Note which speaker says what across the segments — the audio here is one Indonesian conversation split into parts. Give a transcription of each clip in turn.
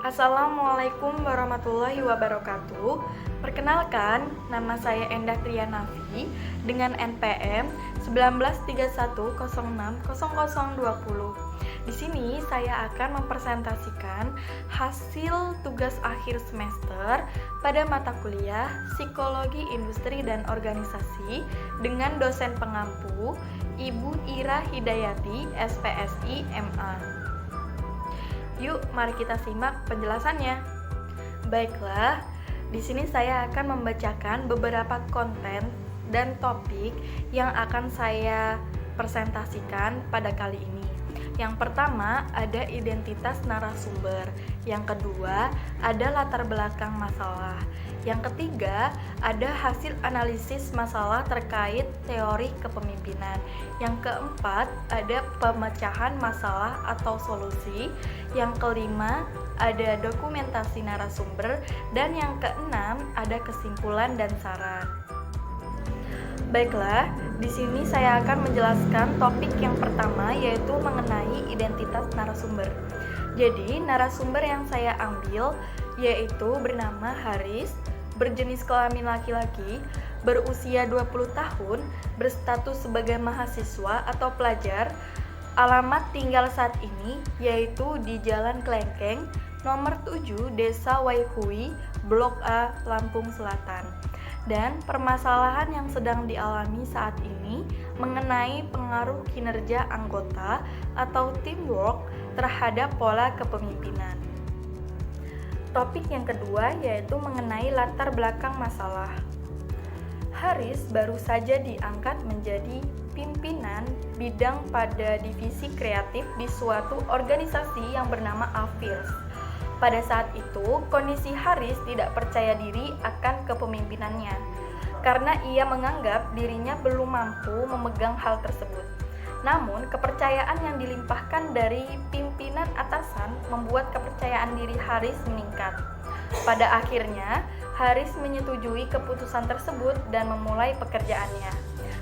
Speaker 1: Assalamualaikum warahmatullahi wabarakatuh. Perkenalkan, nama saya Endah Trianafi dengan NPM 1931060020. Di sini saya akan mempresentasikan hasil tugas akhir semester pada mata kuliah Psikologi Industri dan Organisasi dengan dosen pengampu Ibu Ira Hidayati, SPSI, MA. Yuk, mari kita simak penjelasannya. Baiklah, di sini saya akan membacakan beberapa konten dan topik yang akan saya presentasikan pada kali ini. Yang pertama, ada identitas narasumber. Yang kedua, ada latar belakang masalah. Yang ketiga, ada hasil analisis masalah terkait teori kepemimpinan. Yang keempat, ada pemecahan masalah atau solusi. Yang kelima, ada dokumentasi narasumber. Dan yang keenam, ada kesimpulan dan saran. Baiklah, di sini saya akan menjelaskan topik yang pertama, yaitu mengenai identitas narasumber. Jadi, narasumber yang saya ambil yaitu bernama Haris, berjenis kelamin laki-laki, berusia 20 tahun, berstatus sebagai mahasiswa atau pelajar. Alamat tinggal saat ini yaitu di Jalan Klengkeng, nomor 7, Desa Waihui, Blok A, Lampung Selatan. Dan permasalahan yang sedang dialami saat ini mengenai pengaruh kinerja anggota atau teamwork terhadap pola kepemimpinan. Topik yang kedua yaitu mengenai latar belakang masalah. Haris baru saja diangkat menjadi pimpinan bidang pada divisi kreatif di suatu organisasi yang bernama Afirs. Pada saat itu, kondisi Haris tidak percaya diri akan kepemimpinannya, karena ia menganggap dirinya belum mampu memegang hal tersebut. Namun, kepercayaan yang dilimpahkan dari pimpinan atasan membuat kepercayaan diri Haris meningkat. Pada akhirnya, Haris menyetujui keputusan tersebut dan memulai pekerjaannya.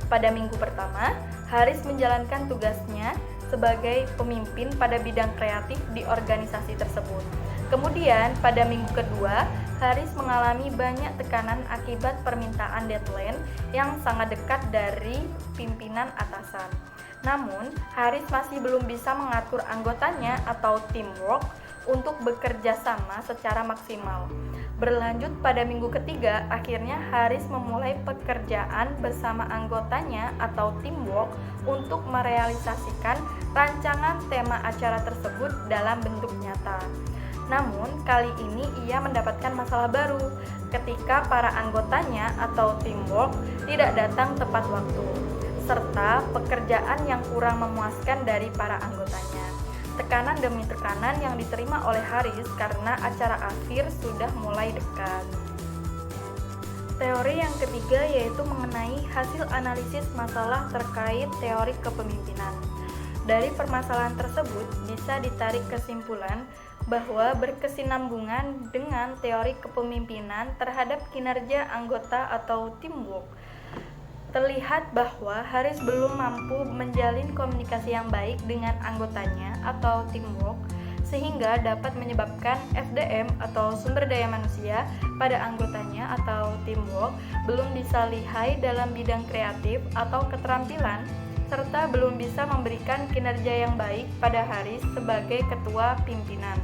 Speaker 1: Pada minggu pertama, Haris menjalankan tugasnya sebagai pemimpin pada bidang kreatif di organisasi tersebut. Kemudian, pada minggu kedua, Haris mengalami banyak tekanan akibat permintaan deadline yang sangat dekat dari pimpinan atasan. Namun, Haris masih belum bisa mengatur anggotanya atau teamwork untuk bekerja sama secara maksimal. Berlanjut pada minggu ketiga, akhirnya Haris memulai pekerjaan bersama anggotanya atau teamwork untuk merealisasikan rancangan tema acara tersebut dalam bentuk nyata. Namun, kali ini ia mendapatkan masalah baru ketika para anggotanya atau teamwork tidak datang tepat waktu, serta pekerjaan yang kurang memuaskan dari para anggotanya. Tekanan demi tekanan yang diterima oleh Haris karena acara akhir sudah mulai dekat. Teori yang ketiga yaitu mengenai hasil analisis masalah terkait teori kepemimpinan. Dari permasalahan tersebut bisa ditarik kesimpulan bahwa berkesinambungan dengan teori kepemimpinan terhadap kinerja anggota atau teamwork. Terlihat bahwa Haris belum mampu menjalin komunikasi yang baik dengan anggotanya atau teamwork, sehingga dapat menyebabkan SDM atau sumber daya manusia pada anggotanya atau teamwork belum bisa lihai dalam bidang kreatif atau keterampilan, serta belum bisa memberikan kinerja yang baik pada Haris sebagai ketua pimpinan.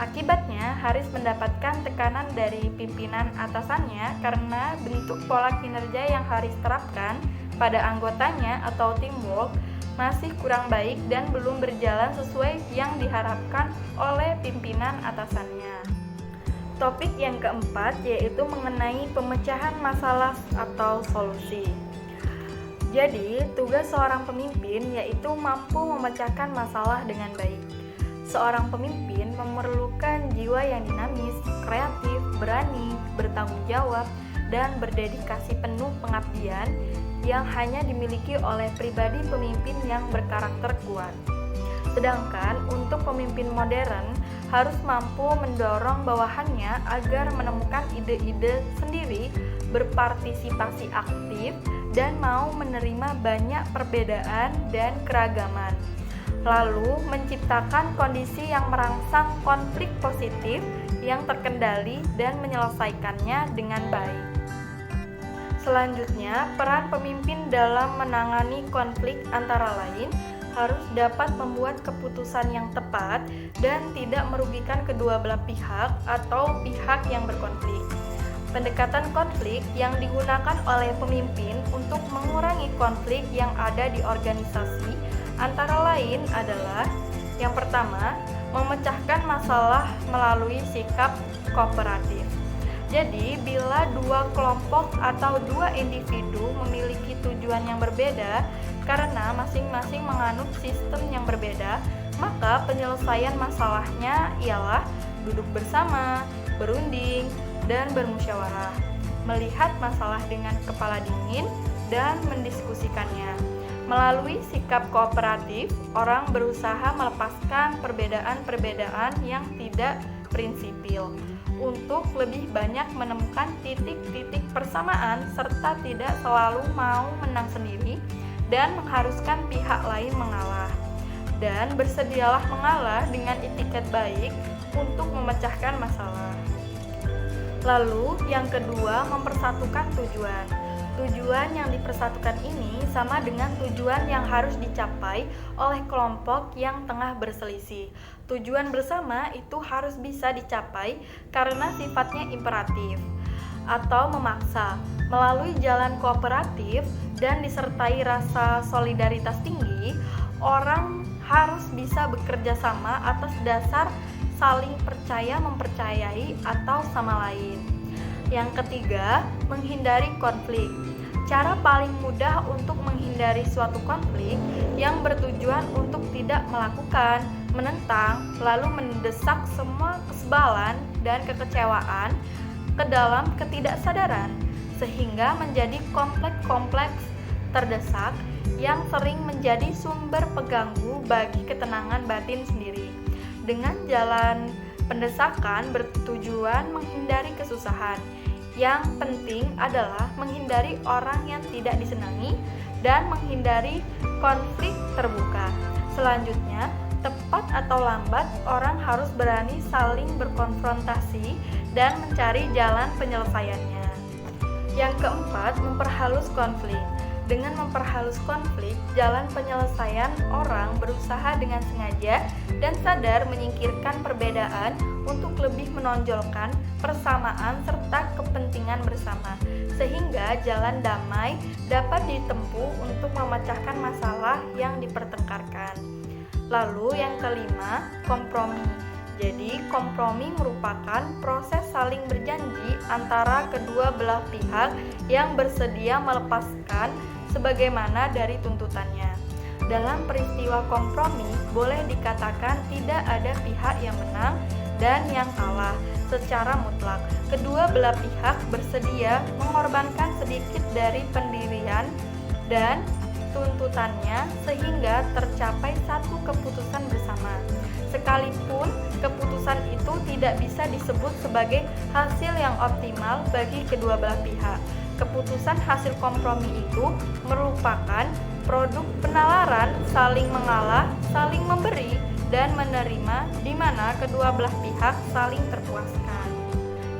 Speaker 1: Akibatnya, Haris mendapatkan tekanan dari pimpinan atasannya karena bentuk pola kinerja yang Haris terapkan pada anggotanya atau teamwork masih kurang baik dan belum berjalan sesuai yang diharapkan oleh pimpinan atasannya. Topik yang keempat yaitu mengenai pemecahan masalah atau solusi. Jadi, tugas seorang pemimpin yaitu mampu memecahkan masalah dengan baik. Seorang pemimpin memerlukan jiwa yang dinamis, kreatif, berani, bertanggung jawab, dan berdedikasi penuh pengabdian yang hanya dimiliki oleh pribadi pemimpin yang berkarakter kuat. Sedangkan untuk pemimpin modern harus mampu mendorong bawahannya agar menemukan ide-ide sendiri, berpartisipasi aktif, dan mau menerima banyak perbedaan dan keragaman. lalu menciptakan kondisi yang merangsang konflik positif yang terkendali dan menyelesaikannya dengan baik. Selanjutnya, peran pemimpin dalam menangani konflik antara lain harus dapat membuat keputusan yang tepat dan tidak merugikan kedua belah pihak atau pihak yang berkonflik. Pendekatan konflik yang digunakan oleh pemimpin untuk mengurangi konflik yang ada di organisasi antara lain adalah: yang pertama, memecahkan masalah melalui sikap kooperatif. Jadi, bila dua kelompok atau dua individu memiliki tujuan yang berbeda karena masing-masing menganut sistem yang berbeda, maka penyelesaian masalahnya ialah duduk bersama, berunding, dan bermusyawarah, melihat masalah dengan kepala dingin, dan mendiskusikannya. Melalui sikap kooperatif, orang berusaha melepaskan perbedaan-perbedaan yang tidak prinsipil untuk lebih banyak menemukan titik-titik persamaan serta tidak selalu mau menang sendiri dan mengharuskan pihak lain mengalah. Dan bersedialah mengalah dengan itikat baik untuk memecahkan masalah. Lalu yang kedua, mempersatukan tujuan. Tujuan yang dipersatukan ini sama dengan tujuan yang harus dicapai oleh kelompok yang tengah berselisih. Tujuan bersama itu harus bisa dicapai karena sifatnya imperatif atau memaksa. Melalui jalan kooperatif dan disertai rasa solidaritas tinggi, orang harus bisa bekerja sama atas dasar saling percaya mempercayai atau sama lain. Yang ketiga, menghindari konflik. Cara paling mudah untuk menghindari suatu konflik yang bertujuan untuk tidak melakukan, menentang, lalu mendesak semua kesebalan dan kekecewaan ke dalam ketidaksadaran, sehingga menjadi kompleks terdesak yang sering menjadi sumber pengganggu bagi ketenangan batin sendiri. Dengan jalan pendesakan bertujuan menghindari kesusahan. Yang penting adalah menghindari orang yang tidak disenangi dan menghindari konflik terbuka. Selanjutnya, tepat atau lambat, orang harus berani saling berkonfrontasi dan mencari jalan penyelesaiannya. Yang keempat, memperhalus konflik. Dengan memperhalus konflik, jalan penyelesaian orang berusaha dengan sengaja dan sadar menyingkirkan perbedaan untuk lebih menonjolkan persamaan serta kepentingan bersama, sehingga jalan damai dapat ditempuh untuk memecahkan masalah yang dipertengkarkan. Lalu yang kelima, kompromi. Jadi, kompromi merupakan proses saling berjanji antara kedua belah pihak yang bersedia melepaskan sebagaimana dari tuntutannya. Dalam peristiwa kompromi, boleh dikatakan tidak ada pihak yang menang dan yang kalah secara mutlak. Kedua belah pihak bersedia mengorbankan sedikit dari pendirian dan tuntutannya sehingga tercapai satu keputusan bersama. Sekalipun keputusan itu tidak bisa disebut sebagai hasil yang optimal bagi kedua belah pihak. Keputusan hasil kompromi itu merupakan produk penalaran saling mengalah, saling memberi, dan menerima di mana kedua belah pihak saling terpuaskan.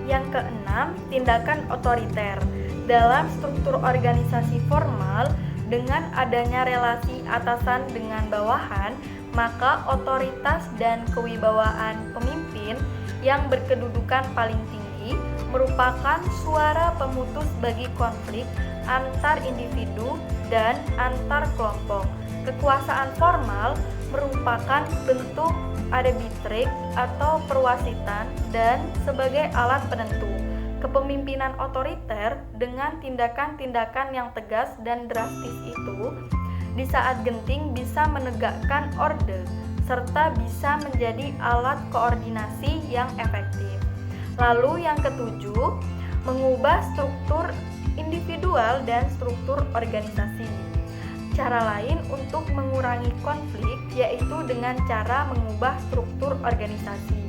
Speaker 1: Yang keenam, tindakan otoriter. Dalam struktur organisasi formal, dengan adanya relasi atasan dengan bawahan, maka otoritas dan kewibawaan pemimpin yang berkedudukan paling tinggi merupakan suara pemutus bagi konflik antar individu dan antar kelompok. Kekuasaan formal merupakan bentuk arbitrage atau perwasitan dan sebagai alat penentu. Kepemimpinan otoriter dengan tindakan-tindakan yang tegas dan drastis itu di saat genting bisa menegakkan orde serta bisa menjadi alat koordinasi yang efektif. Lalu yang ketujuh, mengubah struktur individual dan struktur organisasi. Cara lain untuk mengurangi konflik yaitu dengan cara mengubah struktur organisasi,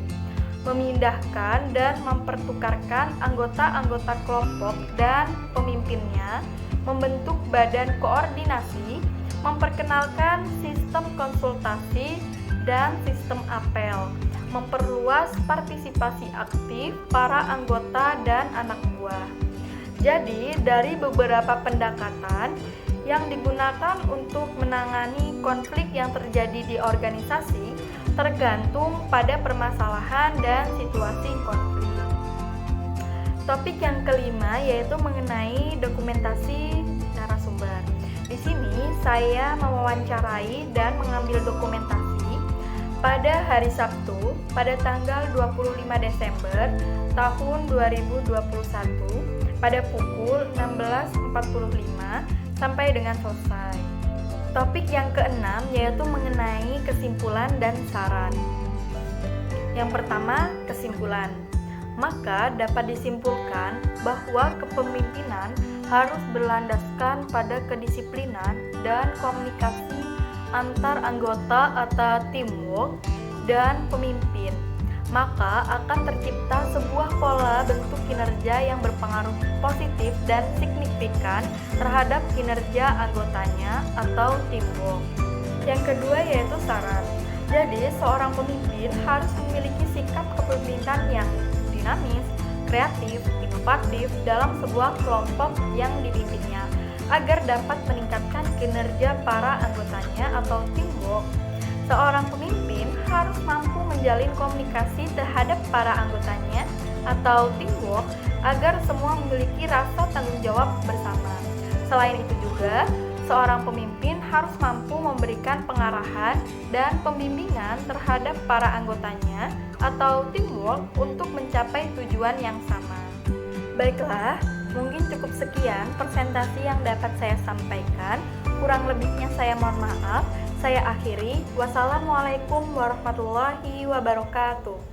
Speaker 1: memindahkan dan mempertukarkan anggota-anggota kelompok dan pemimpinnya membentuk badan koordinasi, memperkenalkan sistem konsultasi dan sistem apel, memperluas partisipasi aktif para anggota dan anak buah. Jadi, dari beberapa pendekatan yang digunakan untuk menangani konflik yang terjadi di organisasi tergantung pada permasalahan dan situasi konflik. Topik yang kelima yaitu mengenai dokumentasi narasumber. Di sini saya mewawancarai dan mengambil dokumentasi pada hari Sabtu pada tanggal 25 Desember tahun 2021 pada pukul 16.45 sampai dengan selesai. Topik yang keenam yaitu mengenai kesimpulan dan saran. Yang pertama, kesimpulan. Maka dapat disimpulkan bahwa kepemimpinan harus berlandaskan pada kedisiplinan dan komunikasi antar anggota atau teamwork dan pemimpin. Maka akan tercipta sebuah pola bentuk kinerja yang berpengaruh positif dan signifikan terhadap kinerja anggotanya atau teamwork. Yang kedua yaitu saran. Jadi, seorang pemimpin harus memiliki sikap kepemimpinan yang dinamis, kreatif, inovatif dalam sebuah kelompok yang dipimpinnya agar dapat meningkatkan kinerja para anggotanya atau teamwork. Seorang pemimpin harus mampu menjalin komunikasi terhadap para anggotanya atau teamwork agar semua memiliki rasa tanggung jawab bersama. Selain itu juga, seorang pemimpin harus mampu memberikan pengarahan dan pembimbingan terhadap para anggotanya atau teamwork untuk mencapai tujuan yang sama. Baiklah, mungkin cukup sekian presentasi yang dapat saya sampaikan. Kurang lebihnya saya mohon maaf. Saya akhiri. Wassalamualaikum warahmatullahi wabarakatuh.